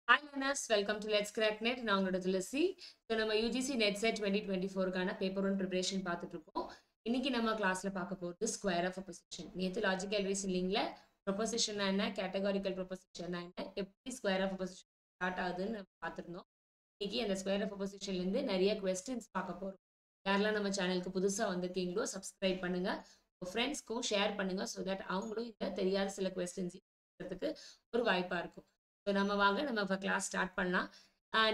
Hi learners, welcome to Let's Crack Net. நான் உங்களோட Tulasi. So நம்ம யூஜிசி நெட் செட் 2024க்கான பேப்பர் ஒன் ப்ரிப்பரேஷன் பார்த்துட்டு இருக்கோம். இன்னைக்கு நம்ம கிளாஸ்ல பார்க்க போகிறது ஸ்கொயர் ஆஃப் ப்ரொபோசிஷன். நேற்று லாஜிக்கல் ரீசனிங்ல ப்ரொபோசிஷன் என்ன, கேட்டகாரிக்கல் ப்ரொபோசிஷன் என்ன, எப்படி ஸ்கொயர் ஆஃப் ப்ரொபோசிஷன் ஸ்டார்ட் ஆகுதுன்னு நம்ம பார்த்துருந்தோம். இன்னைக்கு அந்த ஸ்கொயர் ஆஃப் ப்ரொபோசிஷன்லேருந்து நிறைய கொஸ்டின்ஸ் பார்க்க போகிறோம். யாரெல்லாம் நம்ம சேனலுக்கு புதுசாக வந்திருக்கீங்களோ சப்ஸ்கிரைப் பண்ணுங்க, உங்கள் ஃப்ரெண்ட்ஸ்க்கும் ஷேர் பண்ணுங்க. ஸோ தட் அவங்களும் இந்த தெரியாத சில கொஸ்டின்ஸ் ஒரு வாய்ப்பாக இருக்கும். ஸோ நம்ம வாங்க நம்ம இப்போ கிளாஸ் ஸ்டார்ட் பண்ணலாம்.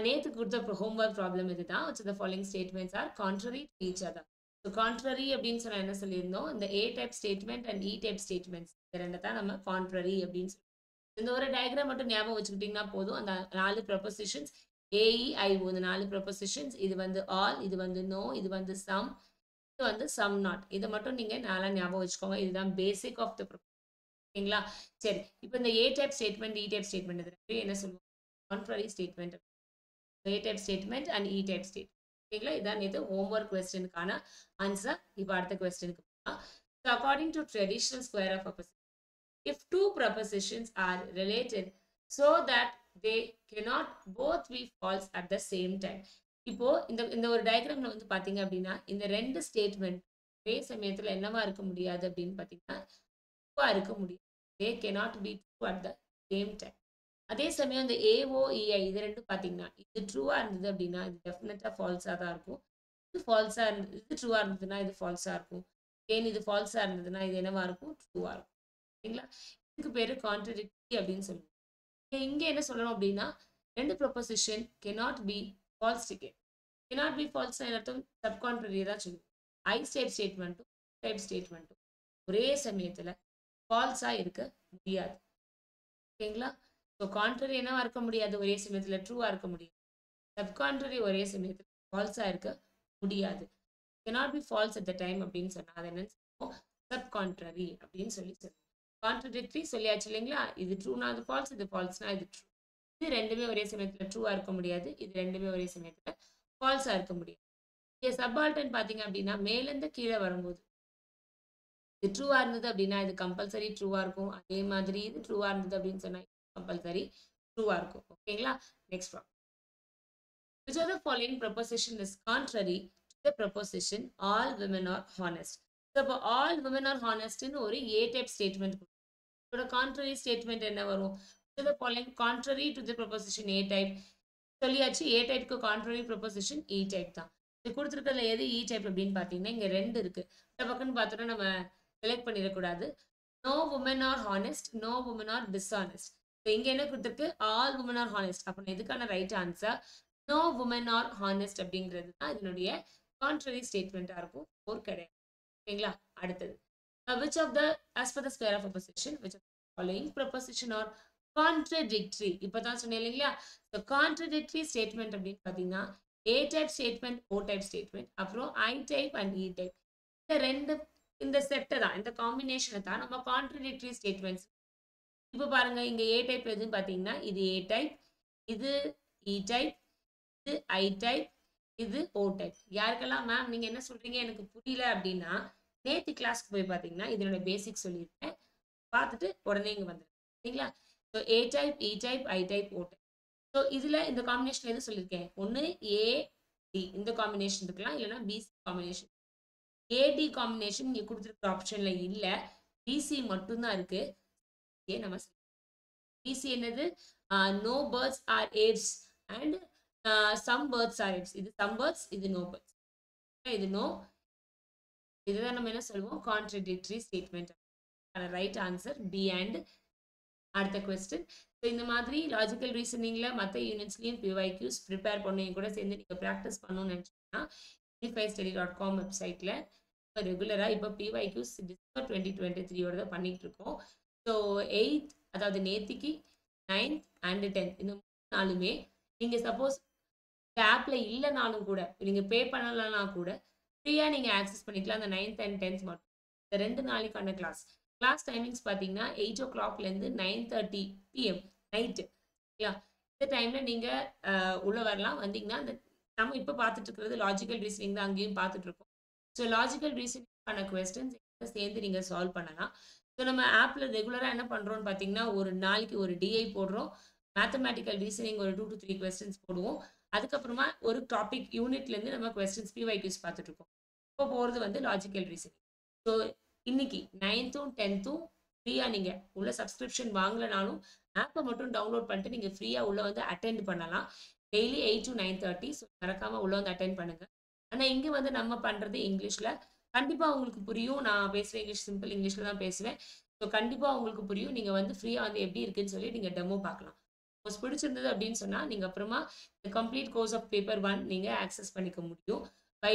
நேற்று கொடுத்த ஹோம்ஒர்க் ப்ராப்ளம் இதுதான். which the following statements are contrary to each other. So contrary அப்படின்னு சொன்னால் என்ன சொல்லியிருந்தோம், இந்த A type statement and E type statements இது ரெண்டு தான் நம்ம கான்ட்ரரி அப்படின்னு சொல்லி இந்த ஒரு டயக்ராம் மட்டும் ஞாபகம் வச்சுக்கிட்டிங்கன்னா போதும். அந்த 4 ப்ரொபோசிஷன்ஸ் ஏஇஐஓ, இந்த 4 ப்ரொபோசிஷன்ஸ், இது வந்து ஆல், இது வந்து நோ, இது வந்து சம், இது வந்து சம் நாட். இதை மட்டும் நீங்கள் நாளா ஞாபகம் வச்சுக்கோங்க. இதுதான் பேசிக் ஆஃப் த ஓகேங்களா. சரி, இப்போ இந்த A type statement E type statement இது ரெண்டு என்ன சொல்லுவோம், contrary statement. A type statement and E type statement. ஓகேங்களா. இதான் நேற்று ஹோம்ஒர்க் கொஸ்டினுக்கான ஆன்சர். இப்போ அடுத்த கொஸ்டினுக்கு போகலாம். So according to traditional square of proposition, if two propositions are related so that they cannot both be false at the same time. இப்போ இந்த இந்த ஒரு டயக்ராம்ல வந்து பாத்தீங்க அப்படின்னா இந்த ரெண்டு ஸ்டேட்மெண்ட் ஒரே சமயத்துல என்னவா இருக்க முடியாது அப்படின்னு பாத்தீங்கன்னா ட்ரூவா இருக்க முடியும். they cannot be true at the same time. அதே சமயம் இந்த ஏஓஇஐ இது ரெண்டும் பாத்தீங்கன்னா இது ட்ரூவா இருந்தது அப்படின்னா இது டெஃபினட்டா ஃபால்ஸா தான் இருக்கும். இது ஃபால்ஸா இருந்தது, இது ட்ரூவா இருந்ததுன்னா இது ஃபால்ஸா இருக்கும். ஏன் இது ஃபால்ஸா இருந்ததுன்னா இது என்னவா இருக்கும், ட்ரூவா இருக்கும். சரிங்களா. இதுக்கு பேரு கான்ட்ரடிக்டரி அப்படின்னு சொல்லுவோம். இங்க என்ன சொல்லணும் அப்படின்னா ரெண்டு proposition cannot be false together. cannot be false அர்த்தம் சப் கான்ட்ரரி தான் சொல்லுவோம். ஐ டைப் ஸ்டேட்மெண்ட்டும் டைப் ஸ்டேட்மெண்ட்டும் ஒரே சமயத்துல ஃபால்ஸா இருக்க முடியாது. ஓகேங்களா. ஸோ கான்ட்ரரி என்னவா இருக்க முடியாது, ஒரே சமயத்துல ட்ரூவா இருக்க முடியாது. சப் கான்ட்ரரி ஒரே சமயத்துல ஃபால்ஸா இருக்க முடியாது. cannot be false at the time அப்படின்னு சொன்னா அது என்னன்னு சொல்லுவோம், சப் கான்ட்ரரி அப்படின்னு சொல்லி சொல்லுவோம். கான்ட்ரடிக்டரி சொல்லியாச்சு இல்லைங்களா. இது ட்ரூனா அது ஃபால்ஸ், இது ஃபால்ஸ்னா இது ட்ரூ. இது ரெண்டுமே ஒரே சமயத்துல ட்ரூவா இருக்க முடியாது, இது ரெண்டுமே ஒரே சமயத்துல ஃபால்ஸா இருக்க முடியாது. இங்க சப்பால்டன் பாத்தீங்க அப்படின்னா மேலேருந்து கீழே வரும்போது இது ட்ரூவா இருந்தது அப்படின்னா இது கம்பல்சரி ட்ரூவா இருக்கும். அதே மாதிரி இது ட்ரூவா இருந்தது அப்படின்னு சொன்னா கம்பல்சரி ட்ரூவா இருக்கும். ஓகேங்களா. Next one. Which of the following proposition is contrary to the proposition all women are honest? So இப்போ all women are honest ன்னு ஒரு A type statement. இதோட contrary statement என்ன வரும்? Which of the following contrary to the proposition A type? சொல்லியாச்சு A typeக்கு contrary proposition E type தான். இது கொடுத்துருக்கிறதுல எது E type அப்படின்னு பார்த்தீங்கன்னா இங்க ரெண்டு இருக்கு. இந்த பக்கம்னு பார்த்தோம்னா நம்ம செலக்ட் பண்ணிடக்கூடாது. No women are honest, no women are dishonest. இங்க என்ன கொடுத்துருக்கு, all women are honest. அப்போ இதுக்கான right answer no women are honest அப்படிங்கிறது தான் இதனுடைய கான்ட்ரரி ஸ்டேட்மெண்ட்டாக இருக்கும். ஒரு கிடையாது. ஓகேங்களா. அடுத்தது which of the as per the square of opposition which of the following proposition are contradictory. இப்போ தான் சொன்னேன் இல்லைங்களா. ஸோ கான்ட்ரடிக்டரி ஸ்டேட்மெண்ட் அப்படின்னு பார்த்தீங்கன்னா ஏ டைப் ஸ்டேட்மெண்ட் ஓ டைப் ஸ்டேட்மெண்ட் அப்புறம் ஐ டைப் அண்ட் இ டைப் இந்த ரெண்டு இந்த செட்டை தான் இந்த காம்பினேஷனை தான் நம்ம கான்ட்ரடிக்டரி ஸ்டேட்மெண்ட்ஸ். இப்போ பாருங்க இங்க ஏ டைப் எதுன்னு பார்த்தீங்கன்னா இது ஏ டைப், இது இ டைப், இது ஐ டைப், இது ஓ டைப். யாருக்கெல்லாம் மேம் நீங்க என்ன சொல்றீங்க எனக்கு புரியல அப்படின்னா நேற்று கிளாஸ்க்கு போய் பார்த்தீங்கன்னா இதனோட பேசிக் சொல்லியிருக்கேன், பார்த்துட்டு உடனே இங்கே வந்துடும். சரிங்களா. ஸோ ஏ டைப் இ டைப் ஐ டைப் ஓ டைப். ஸோ இதில் இந்த காம்பினேஷன் எது சொல்லியிருக்கேன், ஒன்று ஏ டி இந்த காம்பினேஷன் இருக்கலாம், இல்லைன்னா பிசி காம்பினேஷன். ஏடி காம்பினேஷன் இங்கே கொடுத்துருக்க ஆப்ஷனில் இல்லை, பிசி மட்டும்தான் இருக்கு. ஏ நம்ம பிசி என்னது, no birds are apes and some birds are apes. இது சம் பேர்ட்ஸ், இது நோ பேர்ட்ஸ், இது நோ. இதுதான் நம்ம என்ன சொல்லுவோம், contradictory statement. Right answer B and. அடுத்த கொஸ்டின். ஸோ இந்த மாதிரி லாஜிக்கல் ரீசனிங்கில் மற்ற யூனிட்ஸ்லையும் பிஒய்க்யூஸ் ப்ரிப்பேர் பண்ணி கூட சேர்ந்து நீங்கள் ப்ராக்டிஸ் பண்ணணும்னு நினச்சிங்கன்னா unifystudy.com வெப்சைட்டில் ரெகுலராக இப்போ பிஒய்க்யூஸ் டிசம்பர் 2023 தான் பண்ணிகிட்டு இருக்கோம். ஸோ 8th அதாவது நேத்திக்கு 9th அண்ட் 10th இந்த 3 நாளுமே நீங்கள் சப்போஸ் இந்த ஆப்பில் இல்லைனாலும் கூட நீங்கள் பே பண்ணலன்னா கூட ஃப்ரீயாக நீங்கள் ஆக்சஸ் பண்ணிக்கலாம். அந்த 9th அண்ட் 10th மட்டும் இந்த 2 நாளைக்கான கிளாஸ் டைமிங்ஸ் பார்த்தீங்கன்னா 8 o'clockலேருந்து 9:30 PM நைட்டு. ஓகேங்களா. இந்த டைமில் நீங்கள் உள்ளே வரலாம். வந்தீங்கன்னா அந்த நம்ம இப்போ பார்த்துட்டு இருக்கிறது லாஜிக்கல் ரீசனிங் தான், அங்கேயும் பார்த்துட்டு இருக்கோம். ஸோ லாஜிக்கல் ரீசனிங்கான கொஸ்டின்ஸ் சேர்ந்து நீங்கள் சால்வ் பண்ணலாம். ஸோ நம்ம ஆப்பில் ரெகுலராக என்ன பண்ணுறோம்னு பார்த்தீங்கன்னா ஒரு நாளைக்கு ஒரு டிஐ போடுறோம், மேத்தமேட்டிக்கல் ரீசனிங் ஒரு 2 to 3 கொஸ்டின்ஸ் போடுவோம். அதுக்கப்புறமா ஒரு டாபிக் யூனிட்லேருந்து நம்ம கொஸ்டின்ஸ் பிவைக்யூஸ் பார்த்துட்டு இருக்கோம். இப்போ போகிறது வந்து லாஜிக்கல் ரீசனிங். ஸோ இன்னைக்கு 9th 10th ஃப்ரீயாக நீங்கள் உள்ள சப்ஸ்கிரிப்ஷன் வாங்கலனாலும் ஆப்பை மட்டும் டவுன்லோட் பண்ணிட்டு நீங்கள் ஃப்ரீயாக உள்ள வந்து அட்டென்ட் பண்ணலாம். Daily 8 to 9:30. ஸோ மறக்காமல் உள்ள வந்து அட்டென்ட் பண்ணுங்கள். ஆனால் இங்கே வந்து நம்ம பண்ணுறது இங்கிலீஷில் கண்டிப்பாக உங்களுக்கு புரியும். நான் பேசுகிற இங்கிலீஷ் சிம்பிள் இங்கிலீஷில் தான் பேசுவேன். ஸோ கண்டிப்பாக உங்களுக்கு புரியும். நீங்கள் வந்து ஃப்ரீயாக வந்து எப்படி இருக்குன்னு சொல்லி நீங்கள் டெமோ பார்க்கலாம். கோர்ஸ் பிடிச்சிருந்தது அப்படின்னு சொன்னால் நீங்கள் அப்புறமா இந்த கம்ப்ளீட் கோர்ஸ் ஆஃப் பேப்பர் 1 நீங்கள் ஆக்சஸ் பண்ணிக்க முடியும். பை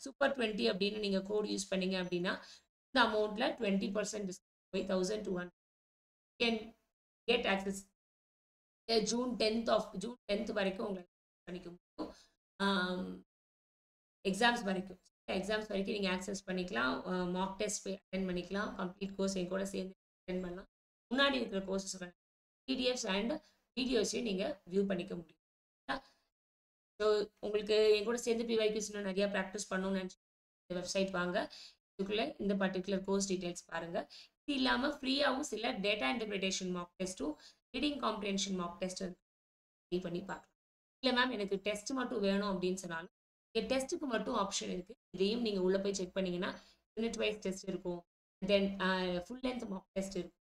சூப்பர் 20 அப்படின்னு நீங்கள் கோட் யூஸ் பண்ணீங்க அப்படின்னா இந்த அமௌண்ட்டில் 20% discount by 1200 can get access June 10th வரைக்கும் உங்களுக்கு பண்ணிக்க முடியும். எக்ஸாம்ஸ் வரைக்கும் நீங்கள் ஆக்சஸ் பண்ணிக்கலாம். மார்க் டெஸ்ட் அட்டென்ட் பண்ணிக்கலாம். கம்ப்ளீட் கோர்ஸ் என் கூட சேர்ந்து அட்டென்ட் பண்ணலாம். முன்னாடி இருக்கிற கோர்சஸ் பிடிஎஃப்ஸ் அண்ட் வீடியோஸையும் நீங்கள் வியூ பண்ணிக்க முடியும். ஸோ உங்களுக்கு என் கூட சேர்ந்து பிவைக்யூஸ் இன்னும் நிறையா ப்ராக்டிஸ் பண்ணணும்னு நினச்சி இந்த வெப்சைட் வாங்க. இதுக்குள்ளே இந்த பர்டிகுலர் கோர்ஸ் டீட்டெயில்ஸ் பாருங்கள். இது இல்லாமல் ஃப்ரீயாகவும் சில டேட்டா இன்டர்பிரிட்டேஷன் மார்க் டெஸ்ட்டும் ரீடிங் காம்ப்ரிஹென்ஷன் மார்க் டெஸ்ட் பண்ணி பார்க்கலாம். இல்லை மேம் எனக்கு டெஸ்ட் மட்டும் வேணும் அப்படின்னு சொன்னாலும் இங்கே டெஸ்ட்டுக்கு மட்டும் ஆப்ஷன் இருக்குது. இதையும் நீங்கள் உள்ளே போய் செக் பண்ணிங்கன்னா யூனிட் வைஸ் டெஸ்ட் இருக்கும். Then full length mark test இருக்கும்.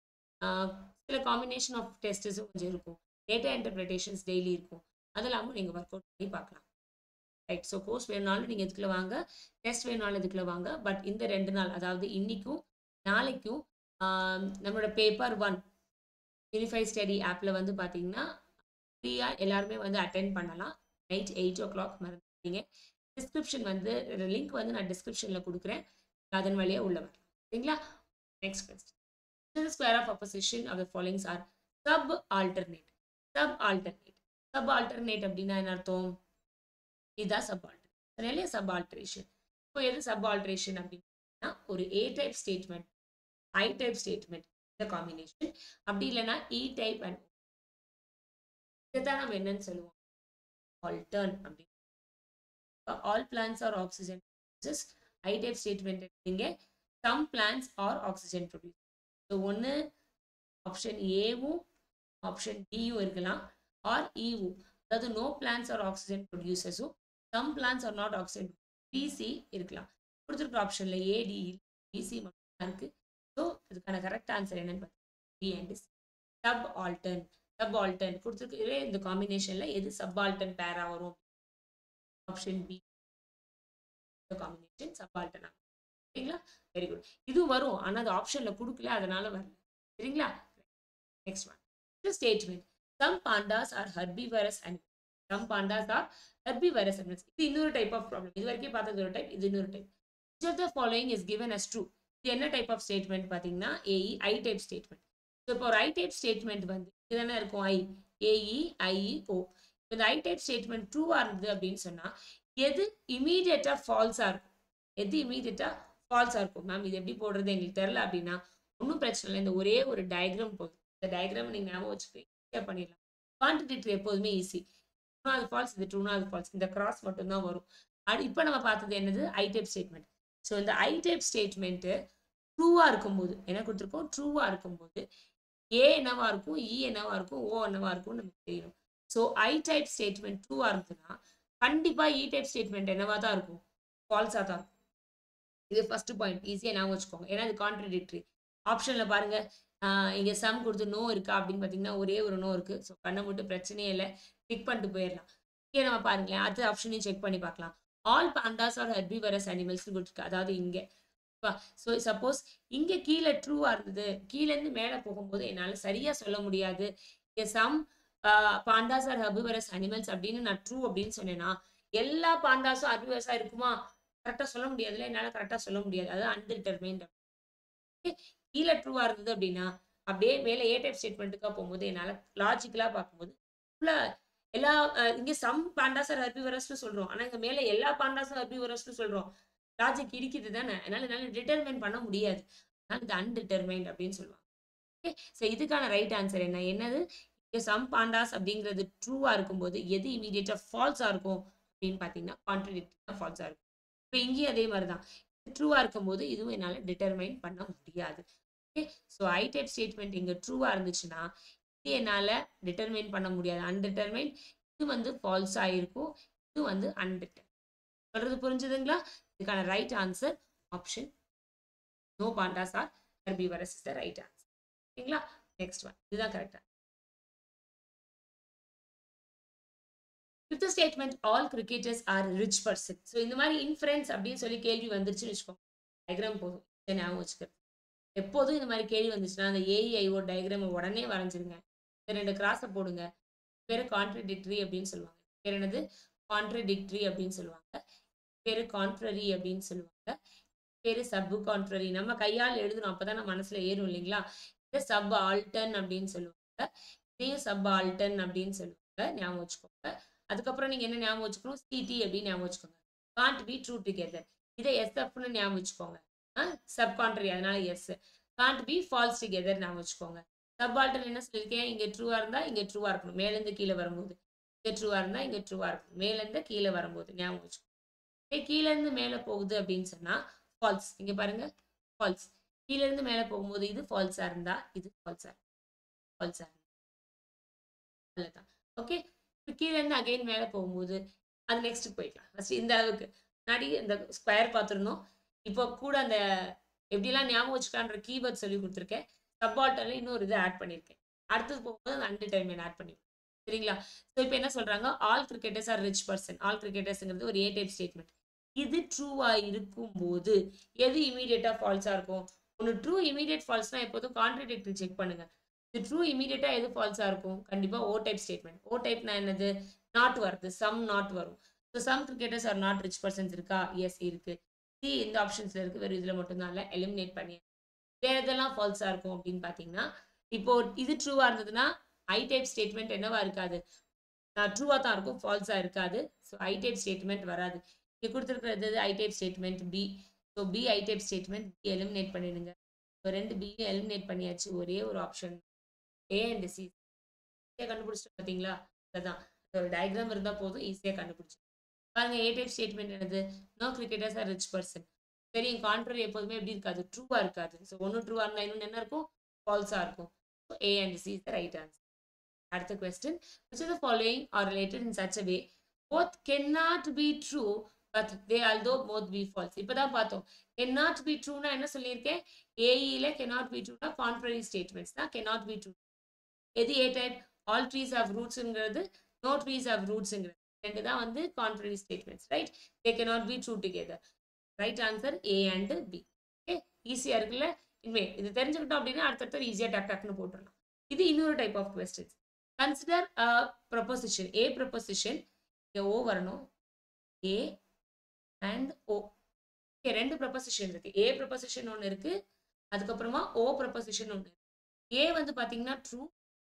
சில காம்பினேஷன் ஆஃப் டெஸ்ட்ஸும் கொஞ்சம் இருக்கும். டேட்டா இன்டர்பிரிட்டேஷன்ஸ் டெய்லி இருக்கும். அதெல்லாமும் நீங்கள் ஒர்க் அவுட் பண்ணி பார்க்கலாம். ரைட். ஸோ கோர்ஸ் வேணுனாலும் நீங்கள் இதுக்குள்ளே வாங்க, டெஸ்ட் வேணுனாலும் இதுக்குள்ளே வாங்க. பட் இந்த 2 நாள் அதாவது இன்னைக்கும் நாளைக்கும் நம்மளோட பேப்பர் 1 யூனிஃபை ஸ்டடி ஆப்பில் வந்து பார்த்தீங்கன்னா ஃப்ரீயாக எல்லாருமே வந்து அட்டென்ட் பண்ணலாம். நைட் 8 o'clock மறந்துட்டீங்க. டிஸ்கிரிப்ஷன் வந்து லிங்க் வந்து நான் டிஸ்கிரிப்ஷனில் கொடுக்குறேன். அதன் வழியாக உள்ள வரலாம். சரிங்களா? Next question. The square of opposition of the following are subalternate. Subalternate அப்படின்னா என்ன அர்த்தம்? இதுதான் subalternate. subalteration. இப்போ எது subalteration அப்படின்னா ஒரு A type statement, I type statement இந்த காம்பினேஷன், அப்படி இல்லைன்னா E type and இதைத்தான் நம்ம என்னன்னு சொல்லுவோம்? altern அப்படின்னு. All plants are oxygen producers. I type statement எடுத்தீங்க some plants are oxygen producers. So ஒன்று ஆப்ஷன் ஏவும் ஆப்ஷன் டியும் இருக்கலாம், ஆர் இவும், அதாவது நோ பிளான்ஸ் ஆர் ஆக்சிஜன் ப்ரொடியூசர்ஸும் some plants are not oxygen பிசி இருக்கலாம். கொடுத்துருக்க ஆப்ஷனில் ஏடி பிசி மட்டும் தான் இருக்குது. ஸோ இதுக்கான கரெக்ட் ஆன்சர் என்னன்னு பார்த்தீங்கன்னா சப் ஆல்டர்ன் கொடுத்துருக்கு. இந்த காம்பினேஷனில் எது சப் ஆல்டர்ன் பேரா வரும்? Option B combination subaltern. சரிங்களா? Very good. இதுவும் வரும், ஆனால் அது ஆப்ஷனில் கொடுக்கல, அதனால வரல. சரிங்களா? Next one. Statement some pandas are herbivorous animals. Some pandas are herbivorous animals. இது இன்னொரு டைப் ஆஃப் ப்ராப்ளம். இது வரைக்கும் பார்த்தது ஒரு டைப், இது இன்னொரு type. Which of the following is given as true? இது என்ன டைப் ஆஃப் ஸ்டேட்மெண்ட் பார்த்தீங்கன்னா ஏஇ ஐ டைப் ஸ்டேட்மெண்ட். ஸோ இப்போ ஒரு ஐ டைப் ஸ்டேட்மெண்ட் வந்து இதுதானே இருக்கும், ஐ ஏஇ ஐஇஓ. இந்த ஐ டைப் ஸ்டேட்மெண்ட் ட்ரூவாக இருந்தது அப்படின்னு சொன்னால் எது இமீடியட்டாக ஃபால்ஸாக இருக்கும்? எது இமீடியட்டாக ஃபால்ஸாக இருக்கும்? மேம் இது எப்படி போடுறது எங்களுக்கு தெரில அப்படின்னா ஒன்றும் பிரச்சனை இல்லை. இந்த ஒரே ஒரு டயக்ராம் போதும். இந்த டயக்ராம் நீங்கள் ஞாபகம் வச்சுட்டு ஈஸியாக பண்ணிடலாம். குவான்டிடேட்டிவ் எப்போதுமே ஈஸி. அது ஃபால்ஸ், இது ட்ரூனா அது ஃபால்ஸ். இந்த கிராஸ் மட்டும்தான் வரும். இப்போ நம்ம பார்த்தது என்னது? ஐ டைப் ஸ்டேட்மெண்ட். ஸோ இந்த ஐ டைப் ஸ்டேட்மெண்ட்டு ட்ரூவாக இருக்கும்போது என்ன கொடுத்துருக்கோம்? ட்ரூவாக இருக்கும்போது ஏ என்னவா இருக்கும், இ என்னவா இருக்கும், ஓ என்னவா இருக்கும்னு நமக்கு தெரியணும். ஸோ ஐ டைப் ஸ்டேட்மெண்ட் ட்ரூவாக இருந்ததுன்னா கண்டிப்பாக இ டைப் ஸ்டேட்மெண்ட் என்னவா தான் இருக்கும்? ஃபால்ஸாக தான் இருக்கும். இது ஃபர்ஸ்ட் பாயிண்ட், ஈஸியாக ஞாபகம் வச்சுக்கோங்க. ஏன்னா இது கான்ட்ரடிக்டரி. ஆப்ஷனில் பாருங்க, இங்கே சம் கொடுத்து நோ இருக்கா அப்படின்னு பார்த்தீங்கன்னா ஒரே ஒரு நோ இருக்குது. ஸோ கண்ணை மட்டும் பிரச்சனையே இல்லை, டிக் பண்ணிட்டு போயிடலாம். இங்கே நம்ம பாருங்களேன், அடுத்த ஆப்ஷனையும் செக் பண்ணி பார்க்கலாம். ஆல் பாண்டாஸ் ஆர் ஹெர்பிவரஸ் அனிமல்ஸ் கொடுத்துருக்கு. அதாவது இங்கே ஸோ சப்போஸ் இங்கே கீழே ட்ரூவாக இருந்தது, கீழேருந்து மேலே போகும்போது என்னால் சரியாக சொல்ல முடியாது. இங்கே some pandas are herbivorous animals அப்படின்னு நான் ட்ரூ அப்படின்னு சொன்னேன்னா எல்லா பாண்டாஸும் ஹெர்பிவரஸாக இருக்குமா? கரெக்டாக சொல்ல முடியாதுல்ல, என்னால் கரெக்டாக சொல்ல முடியாது. அது அன்டிட்டர்மைன்ட். கீழே ட்ரூவாக இருந்தது அப்படின்னா அப்படியே மேலே ஏ டைப் ஸ்டேட்மெண்ட்டுக்காக போகும்போது என்னால் லாஜிக்கலாக பார்க்கும்போது ஃபுல்லாக எல்லா இங்கே சம் பாண்டாஸ் ஆர் ஹெர்பிவரஸ்னு சொல்கிறோம், ஆனால் இங்கே மேலே எல்லா பாண்டாஸும் ஹெர்பிவரஸ்னு சொல்கிறோம். லாஜிக் இடிக்குது தானே, என்னால் டிட்டர்மைன் பண்ண முடியாது. அதனால் இது அன்டிட்டர்மைன்ட் அப்படின்னு சொல்லுவாங்க. ஓகே, ஸோ இதுக்கான ரைட் ஆன்சர் என்னது? இங்கே சம் பாண்டாஸ் அப்படிங்கிறது ட்ரூவாக இருக்கும்போது எது இமீடியட்டாக ஃபால்ஸாக இருக்கும் அப்படின்னு பார்த்தீங்கன்னா கான்ட்ரடிக்டரியாக ஃபால்ஸாக இருக்கும். இப்போ இங்கேயும் அதே மாதிரி தான், ட்ரூவாக இருக்கும்போது இதுவும் என்னால் டிட்டர்மைன் பண்ண முடியாது. Okay, so I type statement இங்கே ட்ரூவாக இருந்துச்சுன்னா இது என்னால டிட்டர்மைன் பண்ண முடியாது, அன்டிட்டர்மைன். இது வந்து ஃபால்ஸா இருக்கும், இது வந்து அன்டிட்டர்மைன். சொல்றது புரிஞ்சுதுங்களா? இதுக்கான right answer option no pandas are herbivorous is the right answer. ஓகேங்களா? நெக்ஸ்ட் ஒன், இதுதான் கரெக்டா. Fifth statement, all cricketers are rich person. So இந்த மாதிரி இன்ஃபரன்ஸ் அப்படின்னு சொல்லி கேள்வி வந்துருச்சுன்னு வச்சுக்கோங்க, டயக்ராம் போதும் ஞாபகம் வச்சுக்கிறது. எப்போதும் இந்த மாதிரி கேள்வி வந்துச்சுன்னா அந்த ஏஇஐஓ டயக்ராம் உடனே வரைஞ்சிருங்க. இந்த 2 கிராஸை போடுங்க. பேர் கான்ட்ரடிக்டரி அப்படின்னு சொல்லுவாங்க. பேர் என்னது? கான்ட்ரடிக்டரி அப்படின்னு சொல்லுவாங்க. பேர் கான்ட்ரரி அப்படின்னு சொல்லுவாங்க. பேர் சப் கான்ட்ரரி. நம்ம கையால் எழுதணும், அப்பதான் நம்ம மனசுல ஏறும் இல்லைங்களா? இதை சப் ஆல்டன் அப்படின்னு சொல்லுவாங்க. இதையும் சப் ஆல்டன் அப்படின்னு சொல்லுவாங்க. ஞாபகம் வச்சுக்கோங்க. அதுக்கப்புறம் நீங்க என்ன ஞாபகம் வச்சுக்கணும்? சிடி அப்படின்னு ஞாபகம் வச்சுக்கோங்க. Can't be true together. இதை எஸ்எஃப்னு ஞாபகம் வச்சுக்கோங்க. சப் கான்ட்ரரி, அதனால S. Can't be false together ஞாபகம் வச்சுக்கோங்க. சப் ஆல்டன் என்ன சொல்லியிருக்கேன்? இங்க ட்ரூவா இருந்தா இங்க ட்ரூவா இருக்கணும், மேலேருந்து கீழே வரும்போது. இங்க ட்ரூவா இருந்தா இங்க ட்ரூவா இருக்கணும், மேலேருந்து கீழே வரும்போது. ஞாபகம் வச்சுக்கோங்க. கீழே இருந்து மேலே போகுது அப்படின்னு சொன்னா ஃபால்ஸ். இங்க பாருங்க, ஃபால்ஸ். கீழே இருந்து மேலே போகும்போது இது ஃபால்ஸா இருந்தா இது ஃபால்ஸா ஃபால்ஸா அவ்வளவுதான். ஓகே, கீழே இருந்து அகைன் மேலே போகும்போது அது நெக்ஸ்ட் போய்க்கலாம். ஃபர்ஸ்ட் இந்த அளவுக்கு முன்னாடி இந்த ஸ்கொயர் பார்த்துருந்தோம். இப்போ கூட அந்த எப்படிலாம் ஞாபகம் வச்சுக்கலான்ற கீவேர்ட் சொல்லி கொடுத்துருக்கேன். சப்பால்டர்ல இன்னொரு இது ஆட் பண்ணியிருக்கேன். அடுத்தது போகும்போது அந்த அன்டிட்டர்மைன் ஆட் பண்ணிருக்கேன். சரிங்களா? ஸோ இப்போ என்ன சொல்றாங்க? All cricketers are rich person. All கிரிக்கெட்டர்ஸ்ங்கிறது ஒரு ஏ டைப் ஸ்டேட்மெண்ட். இது ட்ரூவா இருக்கும்போது எது இமீடியட்டா ஃபால்ஸா இருக்கும்? ஒன்று ட்ரூ இமீடியட் ஃபால்ஸ்னா எப்போதும் கான்ட்ரடிக்டரி செக் பண்ணுங்க. இது ட்ரூ இமீடியட்டா எது ஃபால்ஸா இருக்கும்? கண்டிப்பா ஓ டைப் ஸ்டேட்மெண்ட். ஓ டைப்னா என்னது? நாட் வருது, சம் நாட் வரும். So some cricketers are not rich persons இருக்கா? எஸ் இருக்கு. சி இந்த ஆப்ஷன்ஸ்ல இருக்கு, வெறும் இதுல மட்டும்தான் இல்லை, எலிமினேட் பண்ணி. வேற எதெல்லாம் ஃபால்ஸா இருக்கும் அப்படின்னு பாத்தீங்கன்னா, இப்போ இது ட்ரூவா இருந்ததுன்னா ஐ டைப் ஸ்டேட்மெண்ட் என்னவா இருக்காது? ட்ரூவா தான் இருக்கும், ஃபால்ஸா இருக்காது. ஸோ ஐ டைப் ஸ்டேட்மெண்ட் வராது. இங்க கொடுத்துருக்கிறது I type statement B. So B I type statement, B eliminate பண்ணிடுங்க. ஸோ 2 பியும் எலிமினேட் பண்ணியாச்சு. ஒரே ஒரு ஆப்ஷன் ஏ அண்ட் சி. ஈஸியாக கண்டுபிடிச்சிட்டு பார்த்தீங்களா? அதுதான், ஒரு டயக்ராம் இருந்தால் போதும், ஈஸியாக கண்டுபிடிச்சு பாருங்க. ஏ டைப் ஸ்டேட்மெண்ட் என்னது? No cricketers are rich person. சரி, கான்ட்ரரி எப்போதுமே எப்படி இருக்காது? ட்ரூவா இருக்காது. ஸோ ஒன்று ட்ரூவா இருந்தால் இன்னொன்று என்ன இருக்கும்? ஃபால்ஸா இருக்கும். So A and C is the right answer. அடுத்த question, which of the following are related in such a way both cannot be true but they although both be false. இப்பதான் பார்த்தோம். cannot be true னா என்ன சொல்லியிருக்கேன்? ஏஇல cannot be true னா contrary statements தான் cannot be true. எது A type? all trees have rootsங்கிறது, no trees have rootsங்கிறது ரெண்டு தான் வந்து contrary statements, right? They cannot be true together. Right answer A and B. Okay, ஈஸியா இருக்குல்ல? இனிமே இது தெரிஞ்சுக்கிட்டோம் அப்படின்னா அடுத்தடுத்து ஈஸியா டக் டக்னு போட்டுடலாம். இது இன்னொரு type of questions. Consider a proposition. A proposition, இங்க ஓ வரணும், A and O. Okay, 2 proposition இருக்கு. ஏ ப்ரொபோசிஷன் ஒன்று இருக்கு, அதுக்கப்புறமா ஓ ப்ரொபோசிஷன் ஒன்று. ஏ வந்து பாத்தீங்கன்னா ட்ரூ,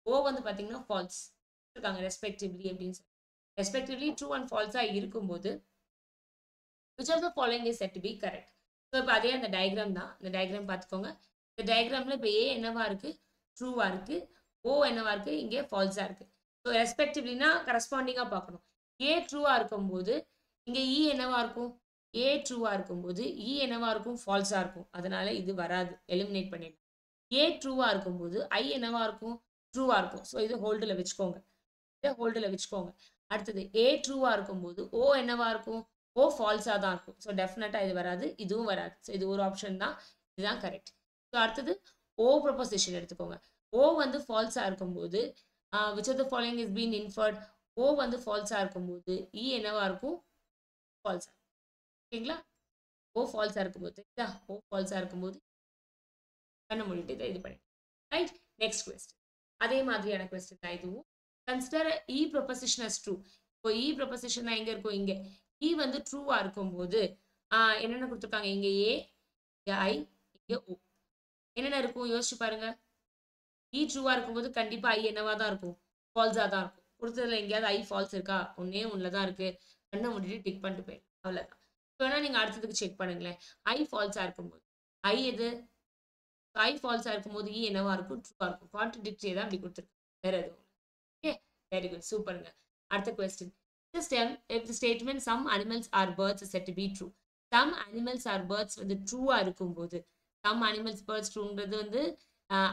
ஓ வந்து பாத்தீங்கன்னா ஃபால்ஸ் இருக்காங்க ரெஸ்பெக்டிவ்லி அப்படின்னு சொல்லி. ரெஸ்பெக்டிவ்லி ட்ரூ அண்ட் ஃபால்ஸா இருக்கும்போது which of the following is said to be correct? So இப்போ அதே அந்த டயக்ராம் தான். இந்த டயக்ராம் பார்த்துக்கோங்க. இந்த டயக்ராமில் இப்போ ஏ என்னவா இருக்கு? ட்ரூவா இருக்கு. ஓ என்னவா இருக்கு? இங்கே ஃபால்ஸா இருக்கு. ஸோ ரெஸ்பெக்டிவ்லினா கரஸ்பாண்டிங்காக பார்க்கணும். ஏ ட்ரூவா இருக்கும்போது இங்கே இ என்னவா இருக்கும்? ஏ ட்ரூவா இருக்கும்போது இ என்னவா இருக்கும்? ஃபால்ஸா இருக்கும். அதனால இது வராது, எலிமினேட் பண்ணிடலாம். ஏ ட்ரூவா இருக்கும்போது ஐ என்னவா இருக்கும்? ட்ரூவா இருக்கும். ஸோ இது ஹோல்டில் வச்சுக்கோங்க, இதை ஹோல்டில் வச்சுக்கோங்க. அடுத்தது ஏ ட்ரூவா இருக்கும்போது ஓ என்னவா இருக்கும்? ஓ ஃபால்ஸாக தான் இருக்கும். ஸோ டெஃபினட்டாக இது வராது, இதுவும் வராது. ஸோ இது ஒரு ஆப்ஷன் தான், இதுதான் கரெக்ட். ஸோ அடுத்தது ஓ ப்ரொபோசிஷன் எடுத்துக்கோங்க. ஓ வந்து ஃபால்ஸாக இருக்கும்போது which of the following is being inferred? ஓ வந்து ஃபால்ஸாக இருக்கும்போது இ என்னவா இருக்கும்? ஃபால்ஸா. ஓகேங்களா? ஓ ஃபால்ஸாக இருக்கும்போது, ஓ ஃபால்ஸாக இருக்கும்போது கண்ண மூடிட்டு இதை இது பண்ணி. Right, next question. அதே மாதிரியான கொஸ்டின் தான் இதுவும். கன்சிடர் இ ப்ரொபோசிஷன் அஸ் ட்ரூ. இப்போ இ ப்ரொபோசிஷன் எங்க இருக்கும்? இங்க. இ வந்து ட்ரூவா இருக்கும்போது என்னென்ன கொடுத்துருக்காங்க? இங்க ஏ, இங்க ஐ, இங்க ஓ. என்னென்ன இருக்கும் யோசிச்சு பாருங்க. இ ட்ரூவா இருக்கும்போது கண்டிப்பா ஐ என்னவா தான் இருக்கும்? ஃபால்ஸா தான் இருக்கும். கொடுத்ததுல எங்கேயாவது ஐ ஃபால்ஸ் இருக்கா? ஒன்னே ஒன்னுல தான் இருக்கு. கண்ணை முடிட்டு டிக் பண்ணிட்டு போயிடும், அவ்வளவுதான். வேணா நீங்க அடுத்ததுக்கு செக் பண்ணுங்களேன். ஐ ஃபால்ஸா இருக்கும்போது ஐ எது? ஐ ஃபால்ஸா இருக்கும்போது இ என்னவா இருக்கும்? ட்ரூவா இருக்கும். கான்ட்ரடிக்டரி தான் அப்படி கொடுத்துருக்கு, வேற எதுவும். ஓகே, வெரி குட், சூப்பருங்க. அடுத்த question. If the statement some animals are birds is said to be true. Some animals are birds வந்து ட்ரூவா இருக்கும்போது, some animals birds ட்ரூங்கிறது வந்து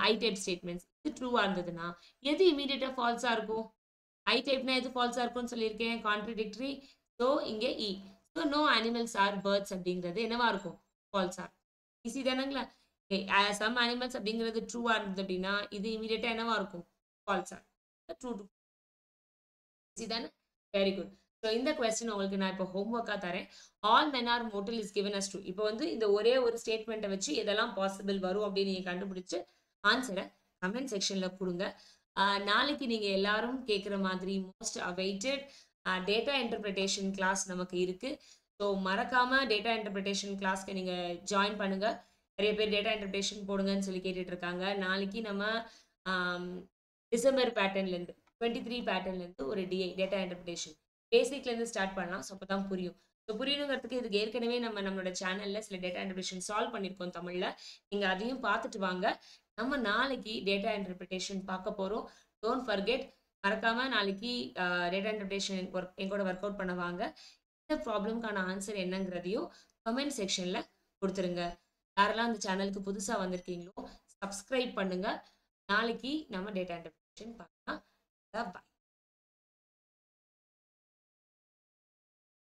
ஐ டைப் ஸ்டேட்மெண்ட்ஸ். இது ட்ரூவா இருந்ததுன்னா எது இமீடியட்டா ஃபால்ஸா இருக்கும்? ஐ டைப்னா எது ஃபால்ஸா இருக்கும்னு சொல்லியிருக்கேன். கான்ட்ரடிக்டரி. ஸோ இங்க E. So no animals are birds அப்படிங்கிறது என்னவா இருக்கும்? ஃபால்ஸா. ஈஸி தானங்களா? சம் அனிமல்ஸ் அப்படிங்கிறது ட்ரூவா இருந்தது அப்படின்னா இது இமீடியட்டா என்னவா இருக்கும்? ஃபால்ஸா. ட்ரூ டு ஈஸி தானே? Very good. ஸோ இந்த கொஸ்டின் உங்களுக்கு நான் இப்போ ஹோம்ஒர்க்கா தரேன். All men are mortal is given as true. இப்போ வந்து இந்த ஒரே ஒரு ஸ்டேட்மெண்ட்டை வச்சு எதெல்லாம் பாசிபிள் வரும் அப்படின்னு நீங்க கண்டுபிடிச்சு ஆன்சரை கமெண்ட் செக்ஷன்ல கொடுங்க. நாளைக்கு நீங்க எல்லாரும் கேட்குற மாதிரி most awaited data interpretation class நமக்கு இருக்கு. ஸோ மறக்காம டேட்டா இன்டர்பிரிட்டேஷன் கிளாஸ்க்கு நீங்க ஜாயின் பண்ணுங்க. நிறைய பேர் டேட்டா இன்டர்பிரிட்டேஷன் போடுங்கன்னு சொல்லி கேட்டுட்டு இருக்காங்க. நாளைக்கு நம்ம டிசம்பர் பேட்டர்ன்லேருந்து 23 பேட்டர்ன்லேருந்து ஒரு டிஐ டேட்டா இன்டர்பிரிட்டேஷன் பேசிக்லேருந்து ஸ்டார்ட் பண்ணலாம். ஸோ அப்போ தான் புரியும். ஸோ புரியணுங்கிறதுக்கு இதுக்கு ஏற்கனவே நம்மளோட சேனல்ல சில டேட்டா இன்டர்பிரிட்டேஷன் சால்வ் பண்ணியிருக்கோம் தமிழ்ல. நீங்க அதையும் பார்த்துட்டு வாங்க. நம்ம நாளைக்கு டேட்டா இன்டர்பிரிட்டேஷன் பார்க்க போறோம். Don't forget. மறக்காம நாளைக்கு டேட்டா இன்டர்பிரிட்டேஷன் என் கூட ஒர்க் அவுட் பண்ண வாங்க. இந்த ப்ராப்ளம்க்கான ஆன்சர் என்னங்கிறதையும் கமெண்ட் செக்ஷன்ல கொடுத்துருங்க. யாரெல்லாம் இந்த சேனலுக்கு புதுசா வந்திருக்கீங்களோ சப்ஸ்கிரைப் பண்ணுங்க. நாளைக்கு நம்ம டேட்டா இன்டர்பிரிட்டேஷன் பார்க்கலாம்.